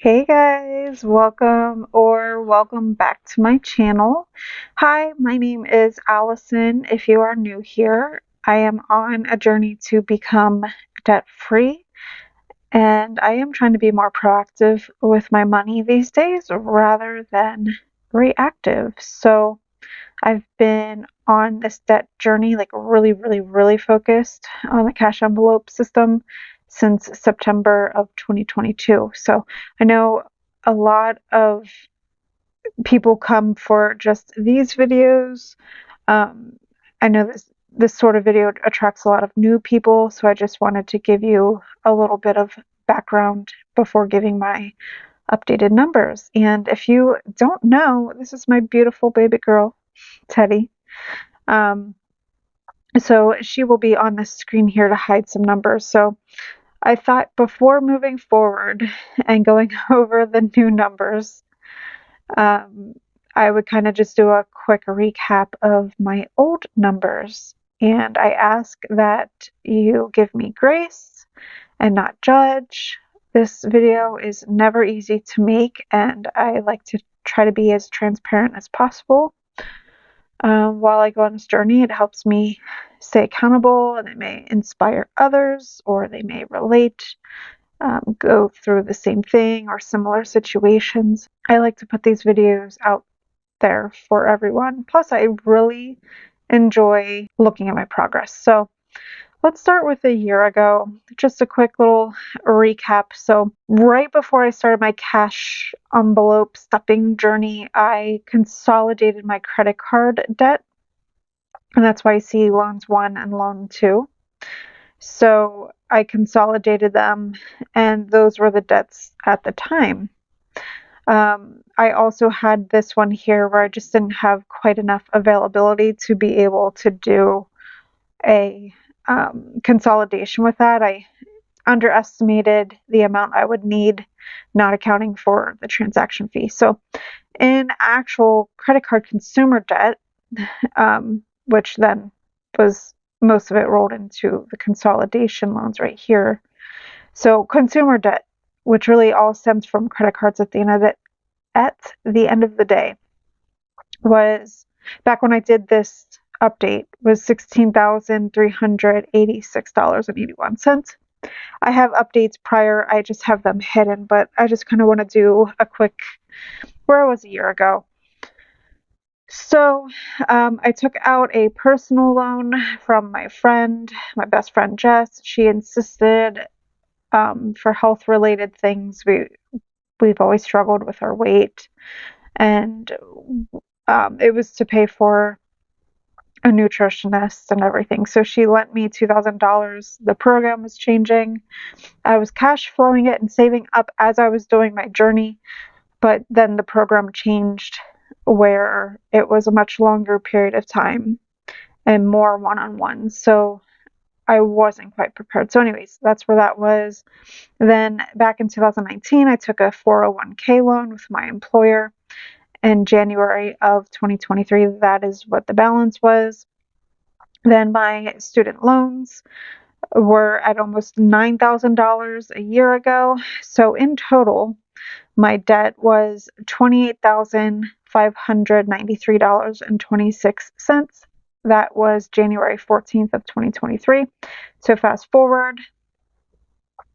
Hey guys, welcome back to my channel. Hi, my name is Allison. If you are new here, I am on a journey to become debt free, and I am trying to be more proactive with my money these days rather than reactive. So I've been on this debt journey, like really focused on the cash envelope system since September of 2022. So I know a lot of people come for just these videos. Um, I know this sort of video attracts a lot of new people, so I just wanted to give you a little bit of background before giving my updated numbers. And if you don't know, this is my beautiful baby girl, Teddy. Um, so she will be on the screen here to hide some numbers. So I thought before moving forward and going over the new numbers, um, I would kind of just do a quick recap of my old numbers. And I ask that you give me grace and not judge. This video is never easy to make, and I like to try to be as transparent as possible. While I go on this journey, it helps me stay accountable, and it may inspire others, or they may relate, go through the same thing or similar situations. I like to put these videos out there for everyone. Plus, I really enjoy looking at my progress. So let's start with a year ago. Just a quick little recap. So, right before I started my cash envelope stuffing journey, I consolidated my credit card debt. And that's why I see loans one and loan two. So, I consolidated them, and those were the debts at the time. I also had this one here where I just didn't have quite enough availability to be able to do a consolidation with that. I underestimated the amount I would need, not accounting for the transaction fee. So, in actual credit card consumer debt, which then was most of it rolled into the consolidation loans right here. So, consumer debt, which really all stems from credit cards at the end of the day, was back when I did this update was $16,386.81. I have updates prior, I just have them hidden, but I just kind of want to do a quick where I was a year ago. So I took out a personal loan from my best friend Jess. She insisted for health related things. We've always struggled with our weight, and it was to pay for a nutritionist and everything. So she lent me $2,000. The program was changing. I was cash flowing it and saving up as I was doing my journey, but then the program changed where it was a much longer period of time and more one-on-one. So I wasn't quite prepared. So anyways, that's where that was. Then back in 2019, I took a 401k loan with my employer. In January of 2023, that is what the balance was. Then my student loans were at almost $9,000 a year ago. So in total, my debt was $28,593.26. That was January 14th of 2023. So fast forward,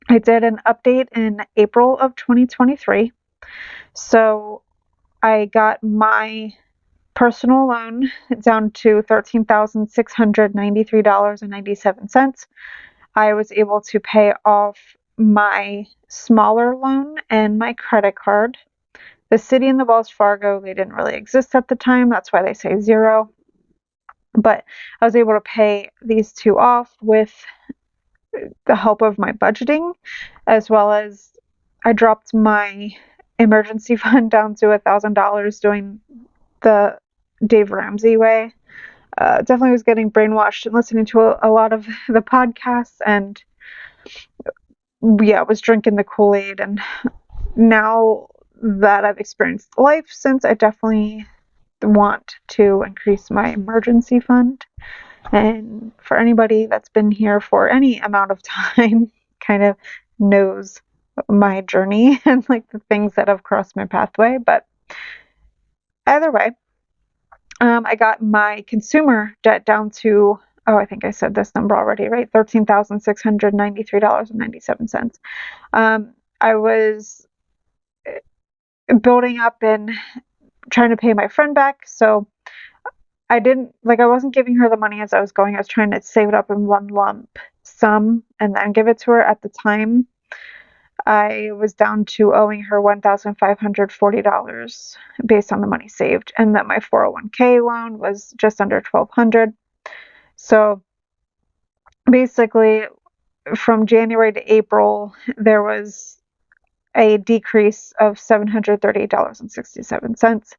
I did an update in April of 2023. So I got my personal loan down to $13,693.97. I was able to pay off my smaller loan and my credit card. The city and the Wells Fargo, they didn't really exist at the time. That's why they say zero. But I was able to pay these two off with the help of my budgeting, as well as I dropped my emergency fund down to $1,000 doing the Dave Ramsey way. Definitely was getting brainwashed and listening to a lot of the podcasts, and was drinking the Kool-Aid. And now that I've experienced life since, I definitely want to increase my emergency fund. And for anybody that's been here for any amount of time, kind of knows my journey and like the things that have crossed my pathway. But either way, I got my consumer debt down to, oh, I think I said this number already, right? $13,693.97. I was building up and trying to pay my friend back. So I wasn't giving her the money as I was going. I was trying to save it up in one lump sum and then give it to her. At the time, I was down to owing her $1,540 based on the money saved, and that my 401k loan was just under $1,200. So basically, from January to April, there was a decrease of $738.67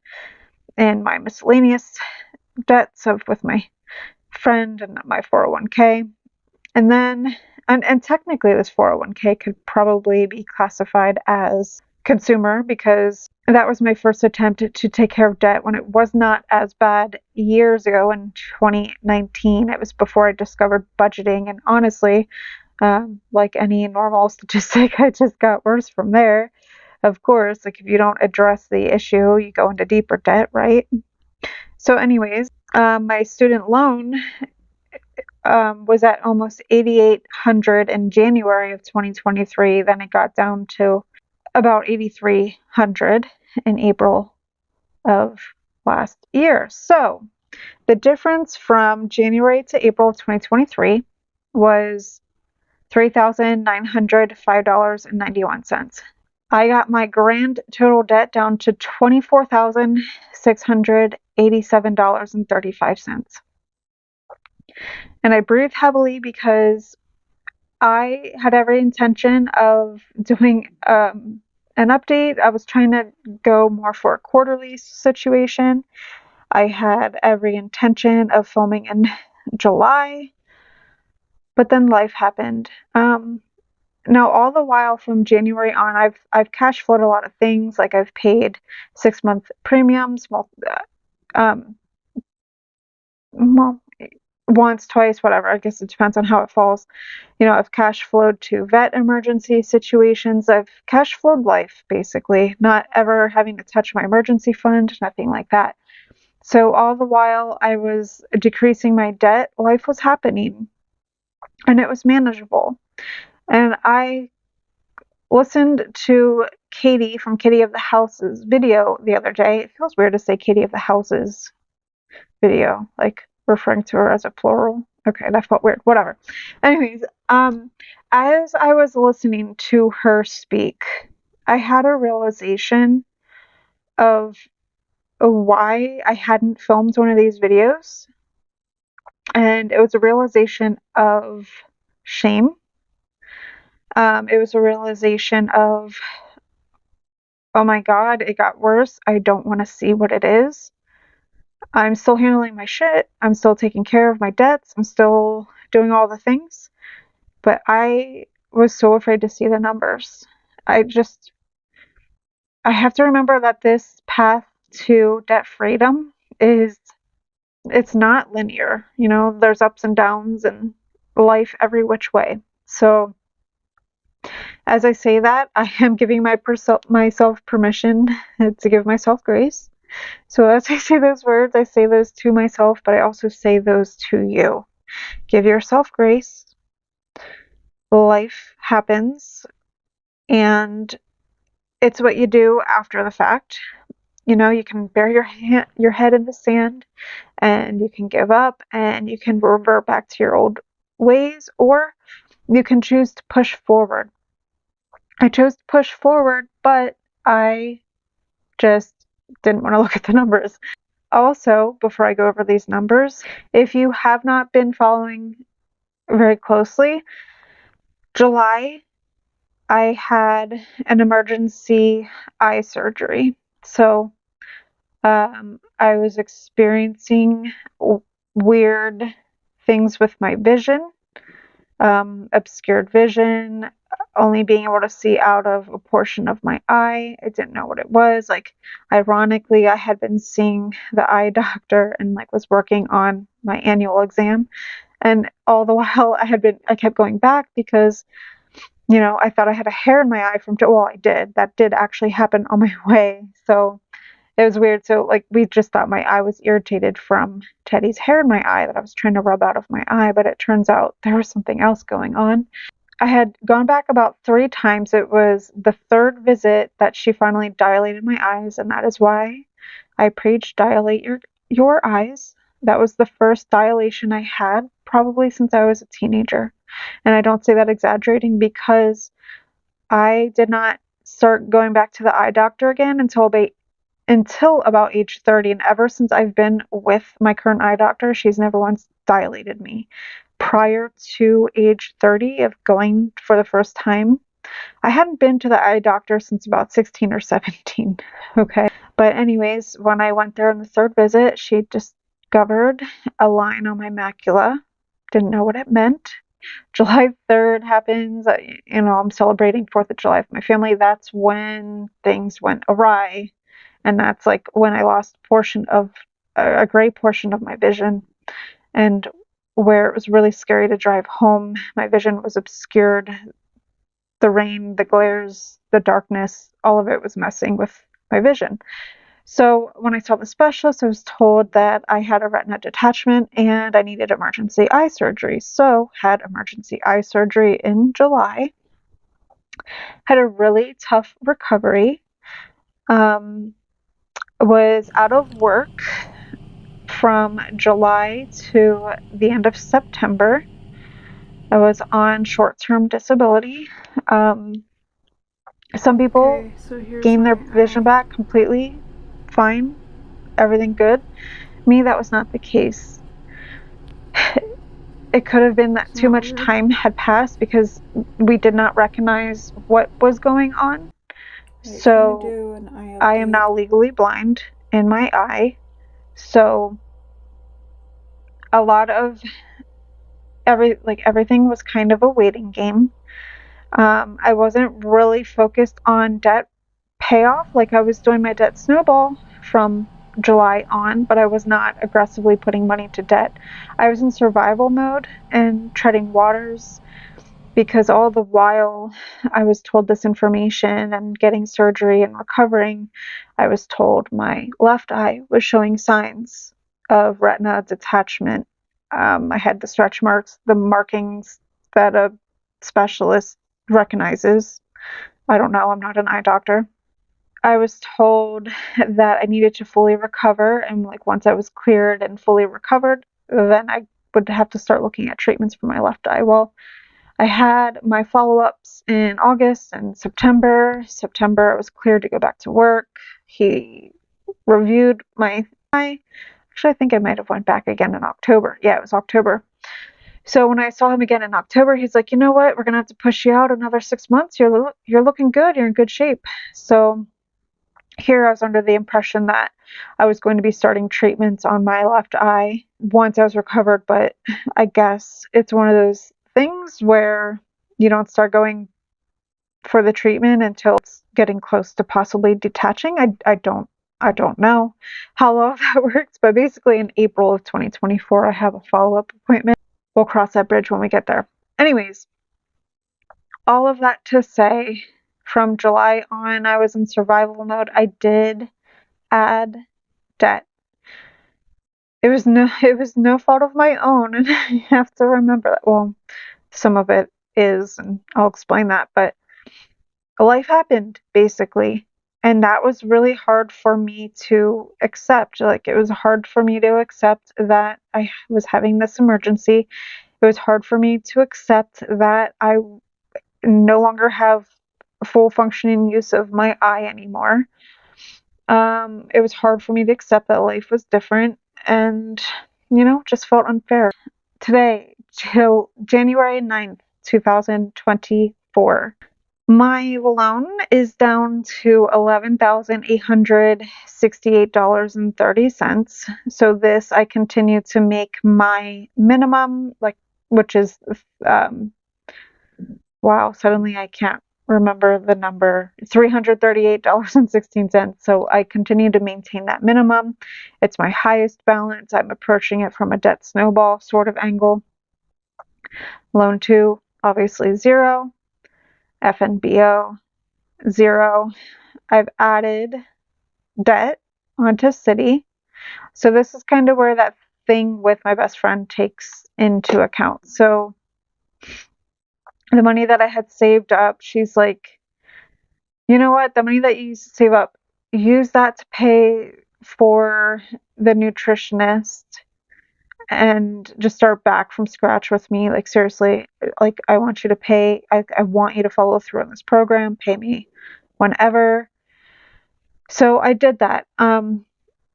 in my miscellaneous debts with my friend and my 401k. And then, and technically, this 401k could probably be classified as consumer because that was my first attempt to take care of debt when it was not as bad years ago in 2019. It was before I discovered budgeting. And honestly, like any normal statistic, I just got worse from there. Of course, like if you don't address the issue, you go into deeper debt, right? So, anyways, my student loan was at almost 8,800 in January of 2023. Then it got down to about 8,300 in April of last year. So the difference from January to April of 2023 was $3,905.91. I got my grand total debt down to $24,687.35. And I breathed heavily because I had every intention of doing an update. I was trying to go more for a quarterly situation. I had every intention of filming in July, but then life happened. Now, all the while from January on, I've cash flowed a lot of things. Like I've paid 6-month premiums, um, well, once, twice, whatever. I guess it depends on how it falls. I've cash flowed to vet emergency situations. I've cash flowed life, basically, not ever having to touch my emergency fund, nothing like that. So all the while I was decreasing my debt, life was happening and it was manageable. And I listened to Katie from Katie of the House's video the other day. It feels weird to say Katie of the House's video, like referring to her as a plural. Okay, that felt weird. Whatever. Anyways, as I was listening to her speak, I had a realization of why I hadn't filmed one of these videos. And it was a realization of shame. It was a realization of, oh my God, it got worse. I don't want to see what it is. I'm still handling my shit. I'm still taking care of my debts. I'm still doing all the things. But I was so afraid to see the numbers. I have to remember that this path to debt freedom it's not linear. There's ups and downs and life every which way. So as I say that, I am giving myself permission to give myself grace. So as I say those words, I say those to myself, but I also say those to you. Give yourself grace. Life happens, and it's what you do after the fact. You can bury your head in the sand, and you can give up, and you can revert back to your old ways, or you can choose to push forward. I chose to push forward, but I just didn't want to look at the numbers. Also, before I go over these numbers, if you have not been following very closely, July, I had an emergency eye surgery. So, I was experiencing weird things with my vision, obscured vision, only being able to see out of a portion of my eye. I didn't know what it was. Like, ironically, I had been seeing the eye doctor and was working on my annual exam. And all the while I kept going back because I thought I had a hair in my eye well, I did. That did actually happen on my way. So it was weird. So, like, we just thought my eye was irritated from Teddy's hair in my eye that I was trying to rub out of my eye, but it turns out there was something else going on. I had gone back about 3 times. It was the third visit that she finally dilated my eyes, and that is why I preach dilate your eyes. That was the first dilation I had probably since I was a teenager. And I don't say that exaggerating because I did not start going back to the eye doctor again until about age 30. And ever since I've been with my current eye doctor, she's never once dilated me. Prior to age 30 of going for the first time, I hadn't been to the eye doctor since about 16 or 17. Okay. But anyways, when I went there on the third visit, she discovered a line on my macula. Didn't know what it meant. July 3rd happens. I'm celebrating 4th of July with my family. That's when things went awry. And that's like when I lost a great portion of my vision. And where it was really scary to drive home, my vision was obscured. The rain, the glares, the darkness, all of it was messing with my vision. So when I saw the specialist, I was told that I had a retina detachment and I needed emergency eye surgery. So had emergency eye surgery in July. Had a really tough recovery. Was out of work from July to the end of September. I was on short-term disability. Some people gain their vision back completely fine, everything good. Me, that was not the case. It could have been that too much time had passed because we did not recognize what was going on. So I am now legally blind in my eye. So a lot of everything was kind of a waiting game. I wasn't really focused on debt payoff. Like, I was doing my debt snowball from July on, but I was not aggressively putting money to debt. I was in survival mode and treading waters because all the while I was told this information and getting surgery and recovering, I was told my left eye was showing signs of retina detachment. I had the stretch marks, the markings that a specialist recognizes. I don't know, I'm not an eye doctor. I was told that I needed to fully recover, and like once I was cleared and fully recovered, then I would have to start looking at treatments for my left eye. Well, I had my follow-ups in August and September. September, I was cleared to go back to work. He reviewed my eye. Actually, I think I might have went back again in October. Yeah, it was October. So when I saw him again in October, he's like, you know what? We're going to have to push you out another 6 months. You're looking good. You're in good shape. So here I was under the impression that I was going to be starting treatments on my left eye once I was recovered, but I guess it's one of those things where you don't start going for the treatment until it's getting close to possibly detaching. I don't know how well that works, but basically in April of 2024, I have a follow-up appointment. We'll cross that bridge when we get there. Anyways, all of that to say, from July on, I was in survival mode. I did add debt. It was no fault of my own, and I have to remember that. Well, some of it is, and I'll explain that, but life happened basically, and that was really hard for me to accept. Like, it was hard for me to accept that I was having this emergency. It was hard for me to accept that I no longer have full functioning use of my eye anymore. It was hard for me to accept that life was different and, just felt unfair. Today, till January 9th, 2024, my loan is down to $11,868.30. So this, I continue to make my minimum, which is, wow, suddenly I can't remember the number, $338.16. So I continue to maintain that minimum. It's my highest balance. I'm approaching it from a debt snowball sort of angle. Loan 2, obviously 0. FNBO, 0. I've added debt onto Citi. So this is kind of where that thing with my best friend takes into account. So the money that I had saved up, she's like, you know what? The money that you used to save up, use that to pay for the nutritionist and just start back from scratch with me. Like, seriously, like, I want you to pay, I want you to follow through on this program, pay me whenever. So I did that.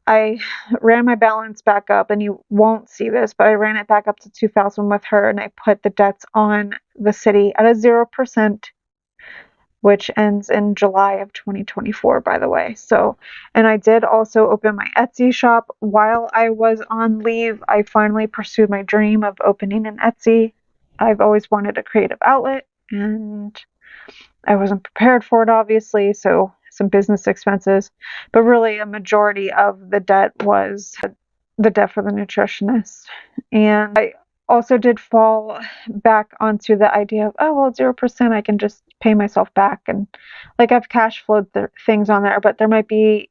I ran my balance back up, and you won't see this, but I ran it back up to 2000 with her, and I put the debts on the Citi at a 0%, which ends in July of 2024, by the way. So, and I did also open my Etsy shop while I was on leave. I finally pursued my dream of opening an Etsy. I've always wanted a creative outlet, and I wasn't prepared for it, obviously, so some business expenses. But really, a majority of the debt was the debt for the nutritionist. And I also did fall back onto the idea of, oh, well, 0%, I can just pay myself back. And like, I've cash flowed things on there, but there might be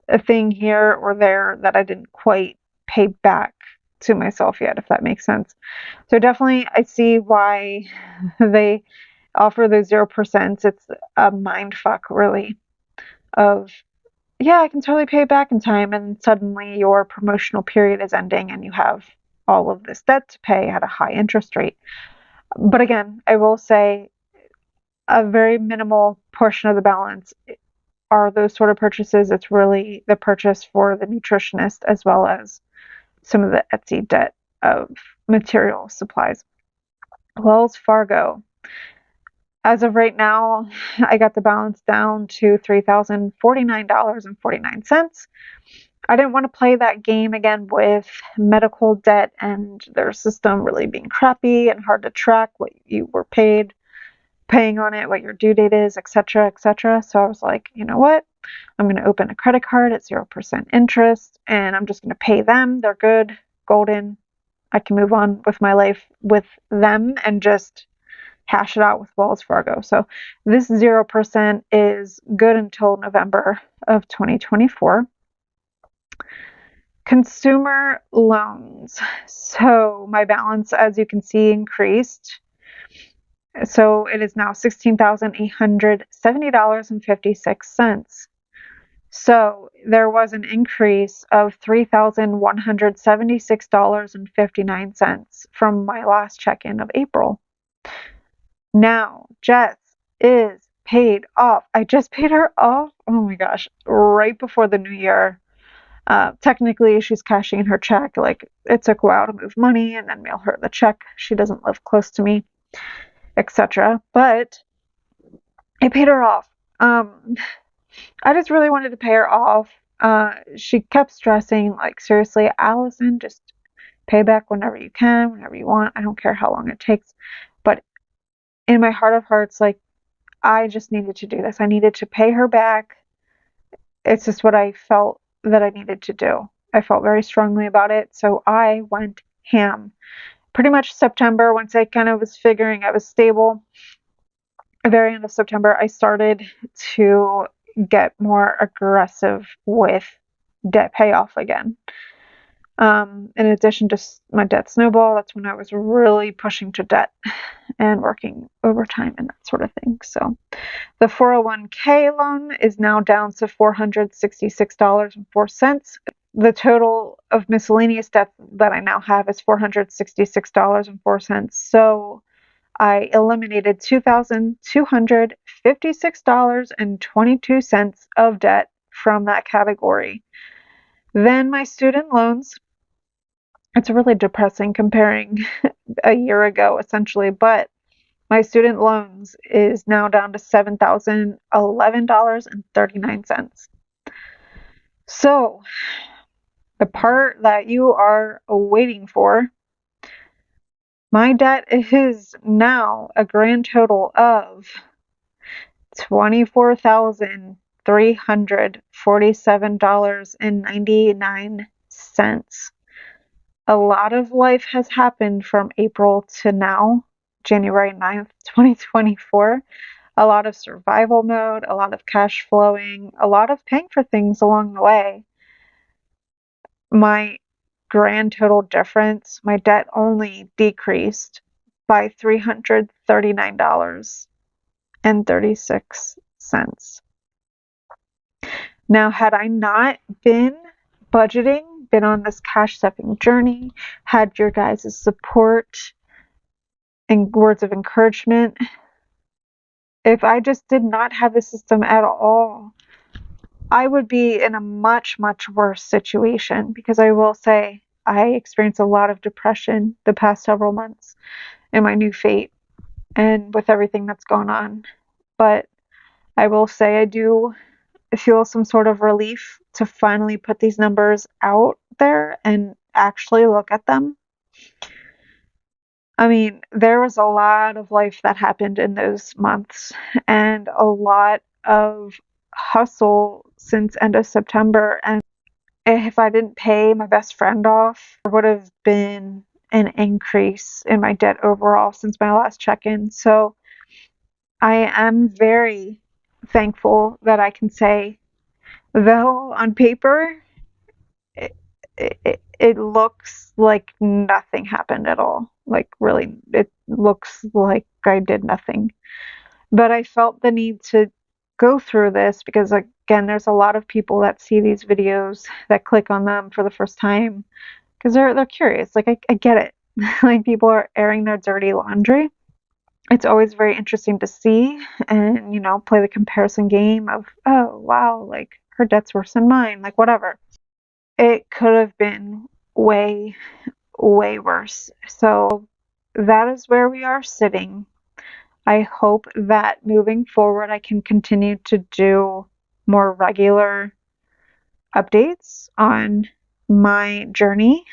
a thing here or there that I didn't quite pay back to myself yet, if that makes sense. So definitely, I see why they offer those 0%. It's a mind fuck, really, of, yeah, I can totally pay it back in time, and suddenly your promotional period is ending and you have all of this debt to pay at a high interest rate. But again, I will say a very minimal portion of the balance are those sort of purchases. It's really the purchase for the nutritionist, as well as some of the Etsy debt of material supplies. Wells Fargo. As of right now, I got the balance down to $3,049.49. I didn't want to play that game again with medical debt and their system really being crappy and hard to track what you were paying on it, what your due date is, etc., etc. So I was like, you know what? I'm going to open a credit card at 0% interest, and I'm just going to pay them. They're good, golden. I can move on with my life with them and just hash it out with Wells Fargo. So this 0% is good until November of 2024. Consumer loans. So my balance, as you can see, increased. So it is now $16,870.56. So there was an increase of $3,176.59 from my last check-in of April. Now, Jess is paid off. I just paid her off, oh my gosh, right before the new year. Technically, she's cashing in her check. Like, it took a while to move money and then mail her the check. She doesn't live close to me, etc. But I paid her off. I just really wanted to pay her off. She kept stressing, like, seriously, Allison, just pay back whenever you can, whenever you want. I don't care how long it takes. But in my heart of hearts, like, I just needed to do this. I needed to pay her back. It's just what I felt that I needed to do. I felt very strongly about it. So I went ham. Pretty much September, once I kind of was figuring I was stable, at the very end of September, I started to get more aggressive with debt payoff again. In addition to my debt snowball, that's when I was really pushing to debt and working overtime and that sort of thing. So the 401k loan is now down to $466.04. The total of miscellaneous debt that I now have is $466.04. So I eliminated $2,256.22 of debt from that category. Then my student loans. It's really depressing comparing a year ago, essentially, but my student loans is now down to $7,011.39. So, the part that you are waiting for, my debt is now a grand total of $24,347.99. A lot of life has happened from April to now, January 9th, 2024. A lot of survival mode, a lot of cash flowing, a lot of paying for things along the way. My grand total difference, my debt only decreased by $339.36. Now, had I not been budgeting, been on this cash stuffing journey, had your guys' support and words of encouragement, if I just did not have the system at all, I would be in a much, much worse situation, because I will say I experienced a lot of depression the past several months in my new fate and with everything that's going on. But I will say I do feel some sort of relief to finally put these numbers out there and actually look at them. I mean, there was a lot of life that happened in those months and a lot of hustle since end of September. And if I didn't pay my best friend off, there would have been an increase in my debt overall since my last check-in. So I am very thankful that I can say, though on paper, it looks like nothing happened at all. Like, really, it looks like I did nothing. But I felt the need to go through this because, again, there's a lot of people that see these videos that click on them for the first time because they're curious. Like, I get it. Like, people are airing their dirty laundry. It's always very interesting to see and, play the comparison game of, oh, wow, like, her debt's worse than mine, like, whatever. It could have been way, way worse. So that is where we are sitting. I hope that moving forward, I can continue to do more regular updates on my journey.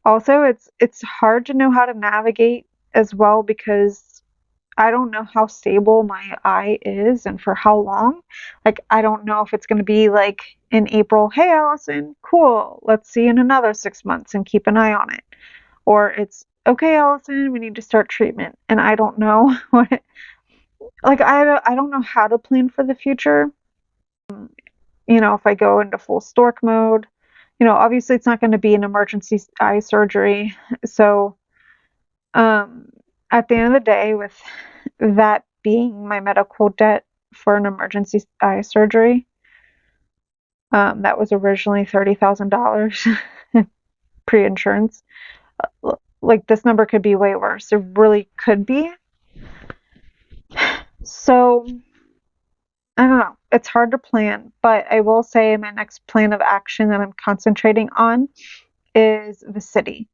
Also, it's hard to know how to navigate as well because I don't know how stable my eye is and for how long. Like, I don't know if it's going to be like in April, hey, Allison, cool, let's see in another 6 months and keep an eye on it. Or it's, okay, Allison, we need to start treatment. And I don't know what, like, I don't know how to plan for the future. If I go into full stork mode, obviously it's not going to be an emergency eye surgery. So, at the end of the day, with that being my medical debt for an emergency eye surgery, that was originally $30,000 pre-insurance. Like, this number could be way worse. It really could be. So, I don't know. It's hard to plan, but I will say my next plan of action that I'm concentrating on is the city.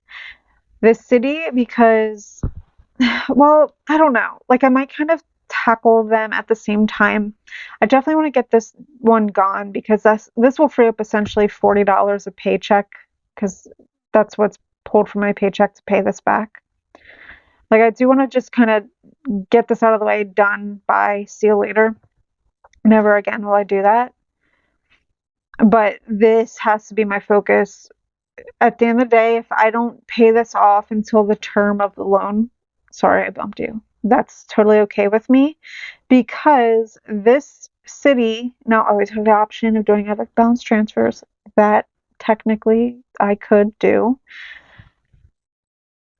The city because, well, I don't know. Like, I might kind of tackle them at the same time. I definitely want to get this one gone because this will free up essentially $40 a paycheck because that's what's pulled from my paycheck to pay this back. Like, I do want to just kind of get this out of the way, done, bye, see you later. Never again will I do that. But this has to be my focus. At the end of the day, if I don't pay this off until the term of the loan, sorry, I bumped you. That's totally okay with me because this city now always have the option of doing other balance transfers that technically I could do.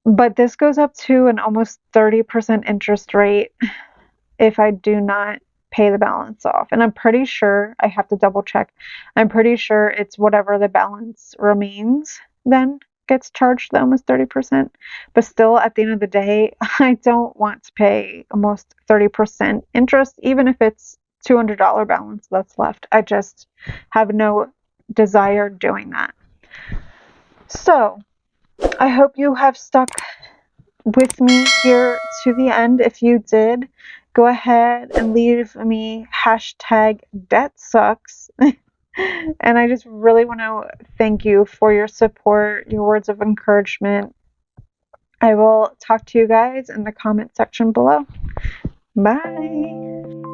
But this goes up to an almost 30% interest rate if I do not pay the balance off. And I'm pretty sure, I have to double check, I'm pretty sure it's whatever the balance remains then gets charged the almost 30%. But still, at the end of the day, I don't want to pay almost 30% interest, even if it's $200 balance that's left. I just have no desire doing that. So, I hope you have stuck with me here to the end. If you did, go ahead and leave me hashtag debt sucks. And I just really want to thank you for your support, your words of encouragement. I will talk to you guys in the comment section below. Bye.